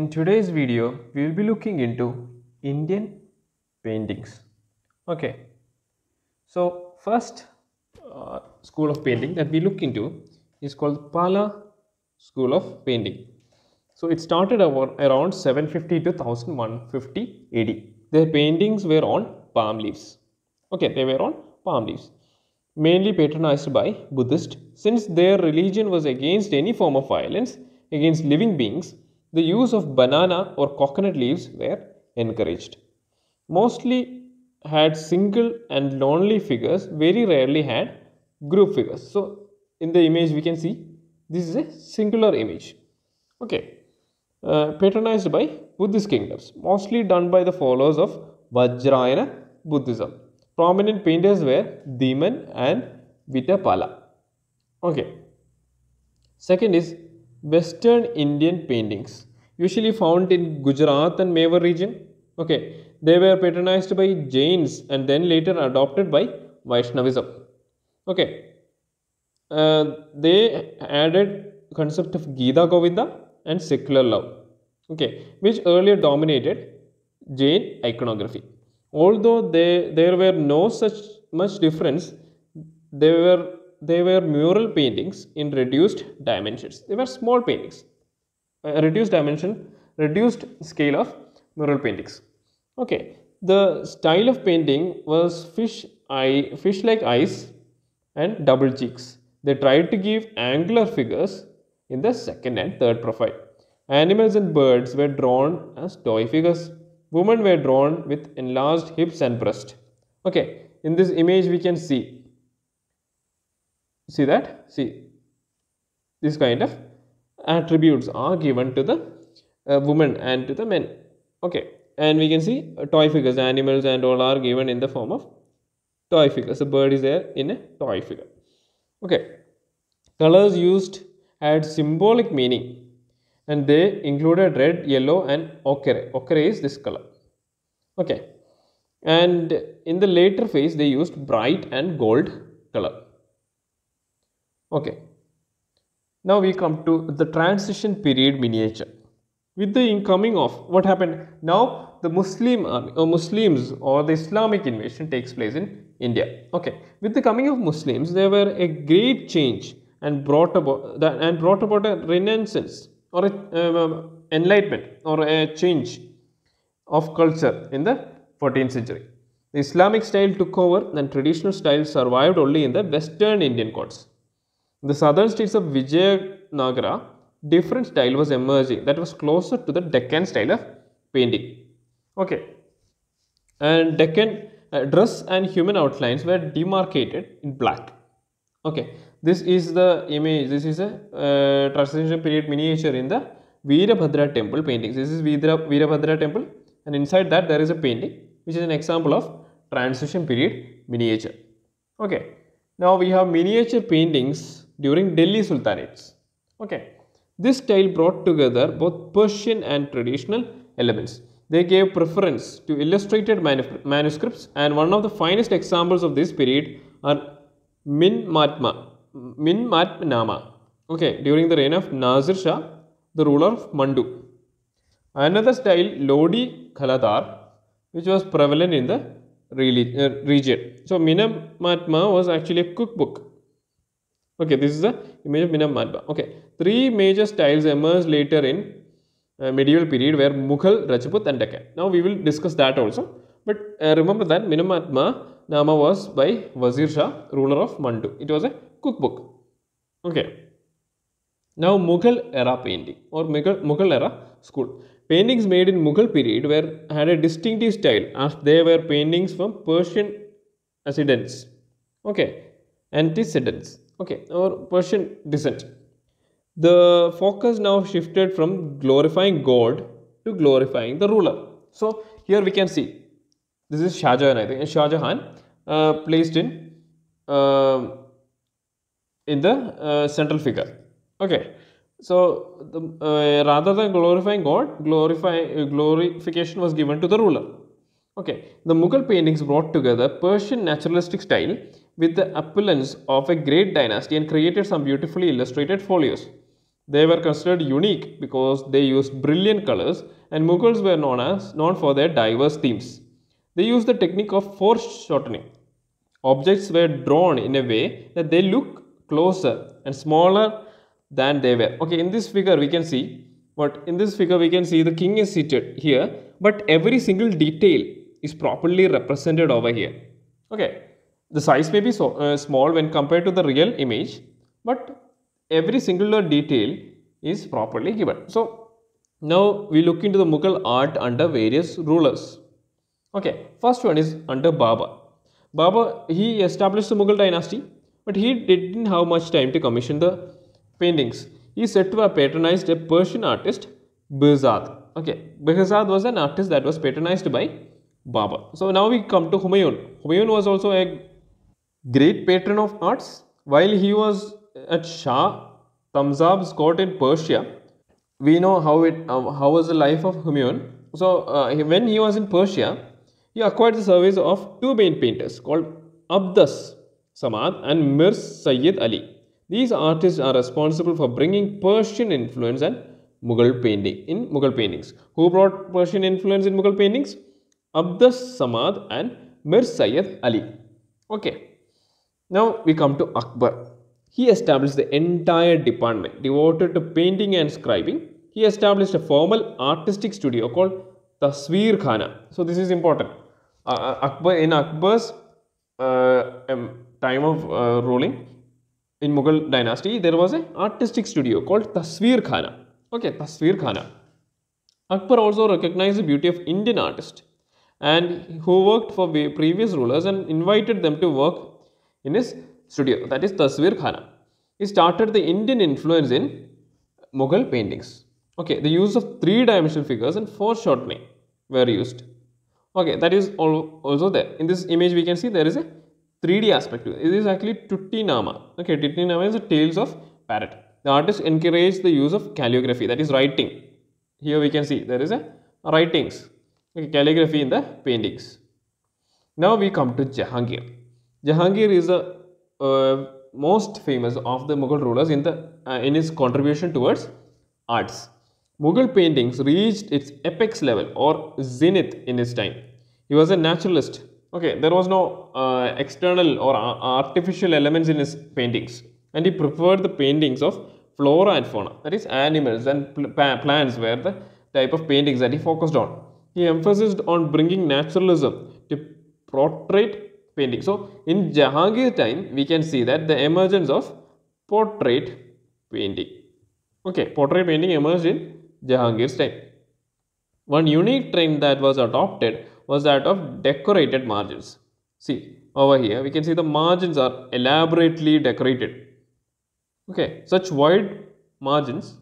In today's video, we will be looking into Indian paintings. Okay, so first school of painting that we look into is called Pala School of Painting. So it started around 750 to 1150 AD. Their paintings were on palm leaves. Okay, they were on palm leaves, mainly patronized by Buddhists. Since their religion was against any form of violence against living beings, the use of banana or coconut leaves were encouraged. Mostly had single and lonely figures, very rarely had group figures. So in the image we can see this is a singular image. Okay, patronized by Buddhist kingdoms, mostly done by the followers of Vajrayana Buddhism. Prominent painters were Deman and Vitapala. Okay. Second is Western Indian paintings, usually found in Gujarat and Mewar region. Okay, they were patronized by Jains and then later adopted by Vaishnavism. Okay, they added concept of Gita Govinda and secular love. Okay, which earlier dominated Jain iconography. Although there were no such much difference, they were mural paintings in reduced dimensions. They were small paintings, reduced dimension, reduced scale of mural paintings. Okay, the style of painting was fish-like eyes and double cheeks. They tried to give angular figures in the second and third profile. Animals and birds were drawn as toy figures. Women were drawn with enlarged hips and breast. Okay, in this image we can see that, this kind of attributes are given to the women and to the men. Okay, and we can see toy figures, animals and all are given in the form of toy figures. A bird is there in a toy figure. Okay, colors used had symbolic meaning and they included red, yellow and ochre. Ochre is this color. Okay, and in the later phase they used bright and gold color. Okay, now we come to the transition period miniature. With the incoming of what happened now, the Muslims or the Islamic invasion takes place in India. Okay, with the coming of Muslims, there were a great change and brought about a renaissance or a enlightenment or a change of culture in the 14th century. The Islamic style took over and traditional style survived only in the Western Indian courts. In the southern states of Vijayanagara, different style was emerging that was closer to the Deccan style of painting. Okay, and Deccan dress and human outlines were demarcated in black. Okay, this is the image. This is a transition period miniature in the Veerabhadra temple paintings. This is Veerabhadra temple, and inside that there is a painting which is an example of transition period miniature. Okay, now we have miniature paintings during Delhi Sultanates. Okay, this style brought together both Persian and traditional elements. They gave preference to illustrated manuscripts, and one of the finest examples of this period are Mindmaps. Okay, during the reign of Nazir Shah, the ruler of Mandu. Another style, Lodi Khaladar, which was prevalent in the region. So Mindmaps was actually a cookbook. Okay, this is the image of Mindmaps. Okay, three major styles emerged later in medieval period were Mughal, Rajput and Deccan. Now we will discuss that also. But remember that Mindmaps Nama was by Wazir Shah, ruler of Mandu. It was a cookbook. Okay. Now Mughal Era painting or Mughal Era school. Paintings made in Mughal period had a distinctive style as they were paintings from Persian antecedents. Okay, antecedents. Okay, or Persian descent. The focus now shifted from glorifying God to glorifying the ruler. So here we can see this is Shah Jahan, I think. Shah Jahan placed in the central figure. Okay, so rather than glorifying God, glorification was given to the ruler. Okay, the Mughal paintings brought together Persian naturalistic style with the opulence of a great dynasty and created some beautifully illustrated folios. They were considered unique because they used brilliant colors, and Mughals were known for their diverse themes. They used the technique of foreshortening. Objects were drawn in a way that they look closer and smaller than they were. Okay, in this figure we can see the king is seated here, but every single detail is properly represented over here. Okay, the size may be small when compared to the real image, but every singular detail is properly given. So now we look into the Mughal art under various rulers. Okay, first one is under Babur. Babur, he established the Mughal dynasty, but he didn't have much time to commission the paintings. He is said to have patronized a Persian artist, Behzad. Okay, Behzad was an artist that was patronized by Babur. So now we come to Humayun. Humayun was also a great patron of arts. While he was at Shah Tamzab's court in Persia, we know how was the life of Humayun. So when he was in Persia, he acquired the service of two main painters called Abdas Samad and Mir Sayyid Ali. These artists are responsible for bringing Persian influence and Mughal painting in Mughal paintings. Who brought Persian influence in Mughal paintings? Abdas Samad and Mir Sayyid Ali. Okay. Now we come to Akbar. He established the entire department devoted to painting and scribing. He established a formal artistic studio called Tasveer Khana. So this is important. Akbar's time of ruling in Mughal dynasty, there was an artistic studio called Tasveer Khana. Okay, Tasveer Khana. Akbar also recognized the beauty of Indian artists and who worked for previous rulers and invited them to work in his studio, that is Tasveer Khana. He started the Indian influence in Mughal paintings. Okay, the use of three-dimensional figures and foreshortening were used. Okay, that is also there. In this image, we can see there is a 3D aspect to it. It is actually Tuttinama. Okay, Tuttinama is the tales of parrot. The artist encouraged the use of calligraphy, that is writing. Here we can see there is a writings, okay, calligraphy in the paintings. Now we come to Jahangir. Jahangir is the most famous of the Mughal rulers in his contribution towards arts. Mughal paintings reached its apex level or zenith in his time. He was a naturalist. Okay, there was no external or artificial elements in his paintings, and he preferred the paintings of flora and fauna, that is animals and plants were the type of paintings that he focused on. He emphasized on bringing naturalism to portrait painting. So in Jahangir time, we can see that the emergence of portrait painting. Okay, portrait painting emerged in Jahangir's time. One unique trend that was adopted was that of decorated margins. See, over here we can see the margins are elaborately decorated. Okay, such wide margins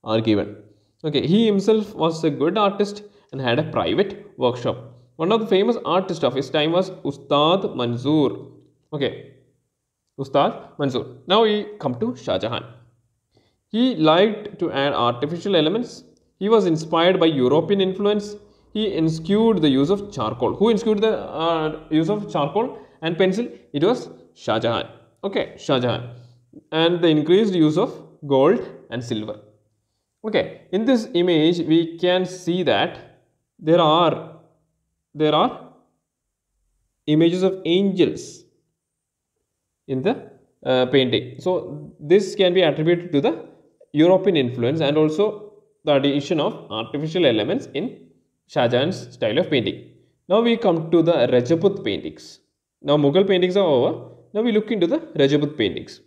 are given. Okay, he himself was a good artist and had a private workshop. One of the famous artists of his time was Ustad Manzoor. Okay, Ustad Manzoor. Now we come to Shah Jahan. He liked to add artificial elements. He was inspired by European influence. He instituted the use of charcoal. Who instituted the use of charcoal and pencil? It was Shah Jahan. Okay, Shah Jahan. And the increased use of gold and silver. Okay, in this image we can see that there are images of angels in the painting. So this can be attributed to the European influence and also the addition of artificial elements in Shah Jahan's style of painting. Now we come to the Rajput paintings. Now Mughal paintings are over. Now we look into the Rajput paintings.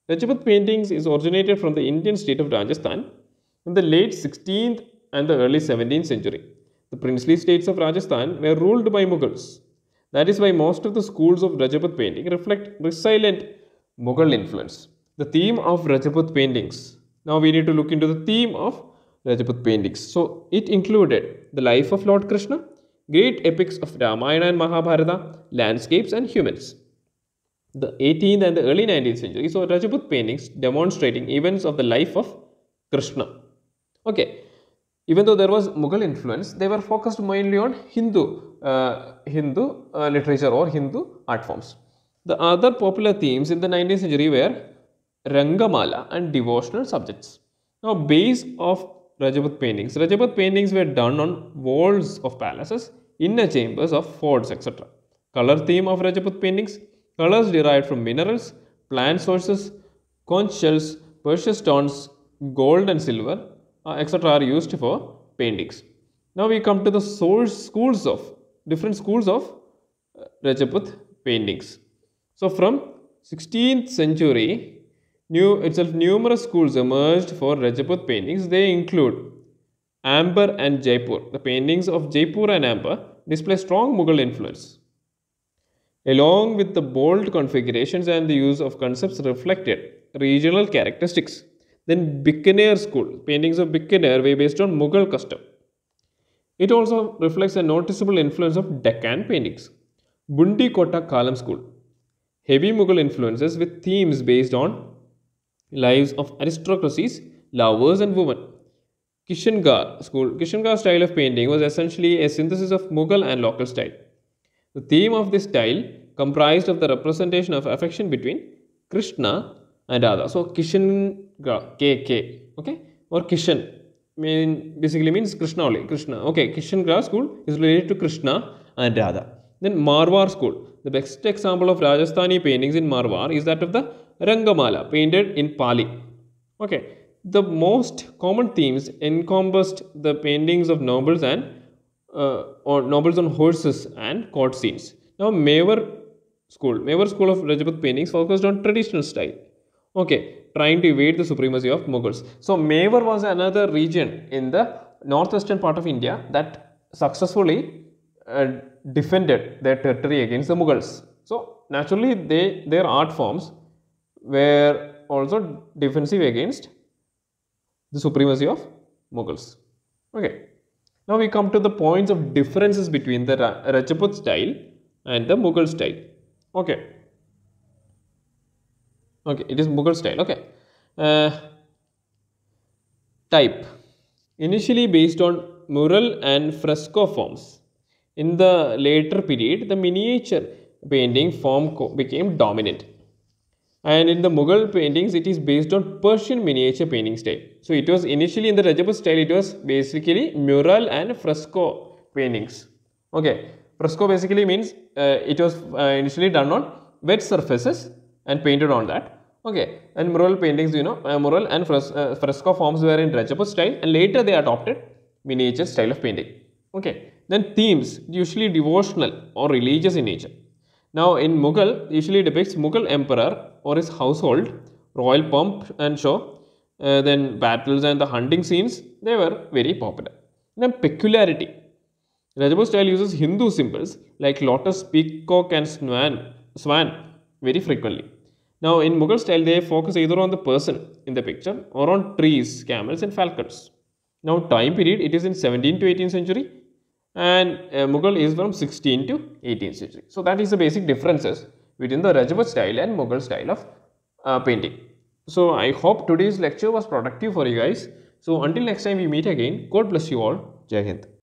Rajput paintings is originated from the Indian state of Rajasthan in the late 16th and the early 17th century. The princely states of Rajasthan were ruled by Mughals. That is why most of the schools of Rajput painting reflect resilient Mughal influence. The theme of Rajput paintings. Now we need to look into the theme of Rajput paintings. So it included the life of Lord Krishna, great epics of Ramayana and Mahabharata, landscapes and humans. The 18th and the early 19th century saw Rajput paintings demonstrating events of the life of Krishna. Okay, even though there was Mughal influence, they were focused mainly on Hindu literature or Hindu art forms. The other popular themes in the 19th century were Rangamala and devotional subjects. Now, base of Rajput paintings. Rajput paintings were done on walls of palaces, inner chambers of forts, etc. Color theme of Rajput paintings. Colors derived from minerals, plant sources, conch shells, precious stones, gold and silver, etc. are used for paintings. Now we come to the different schools of Rajput paintings. So from 16th century, numerous schools emerged for Rajput paintings. They include Amber and Jaipur. The paintings of Jaipur and Amber display strong Mughal influence, along with the bold configurations and the use of concepts reflected regional characteristics. Then Bikaner school, paintings of Bikaner were based on Mughal custom. It also reflects a noticeable influence of Deccan paintings. Bundi Kota Kalam school, heavy Mughal influences with themes based on lives of aristocracies, lovers and women. Kishangarh school, Kishangarh style of painting was essentially a synthesis of Mughal and local style. The theme of this style comprised of the representation of affection between Krishna and Radha. So Kishangarh, KK, okay, or Kishan basically means Krishna only. Krishna, okay. Kishangarh school is related to Krishna and Radha. Then Marwar school. The best example of Rajasthani paintings in Marwar is that of the Rangamala, painted in Pali. Okay, the most common themes encompassed the paintings of nobles or nobles on horses and court scenes. Now, Mewar school of Rajput paintings focused on traditional style. Okay, trying to evade the supremacy of Mughals. So, Mewar was another region in the northwestern part of India that successfully defended their territory against the Mughals. So, naturally, their art forms were also defensive against the supremacy of Mughals. Okay. Now we come to the points of differences between the Rajput style and the Mughal style. Okay. Okay, it is Mughal style. Okay. Type. Initially based on mural and fresco forms. In the later period, the miniature painting form became dominant. And in the Mughal paintings, it is based on Persian miniature painting style. So it was initially in the Rajput style, it was basically mural and fresco paintings. Okay, fresco basically means it was initially done on wet surfaces and painted on that. Okay, and mural paintings, mural and fresco forms were in Rajput style, and later they adopted miniature style of painting. Okay, then themes, usually devotional or religious in nature. Now in Mughal, usually depicts Mughal emperor or his household, royal pomp and show, then battles and the hunting scenes, they were very popular. Then peculiarity. Rajput style uses Hindu symbols like lotus, peacock and swan very frequently. Now in Mughal style, they focus either on the person in the picture or on trees, camels and falcons. Now time period, it is in 17th to 18th century, and Mughal is from 16th to 18th century. So that is the basic differences between the Rajput style and Mughal style of painting. So I hope today's lecture was productive for you guys. So until next time we meet again, God bless you all. Jai Hind.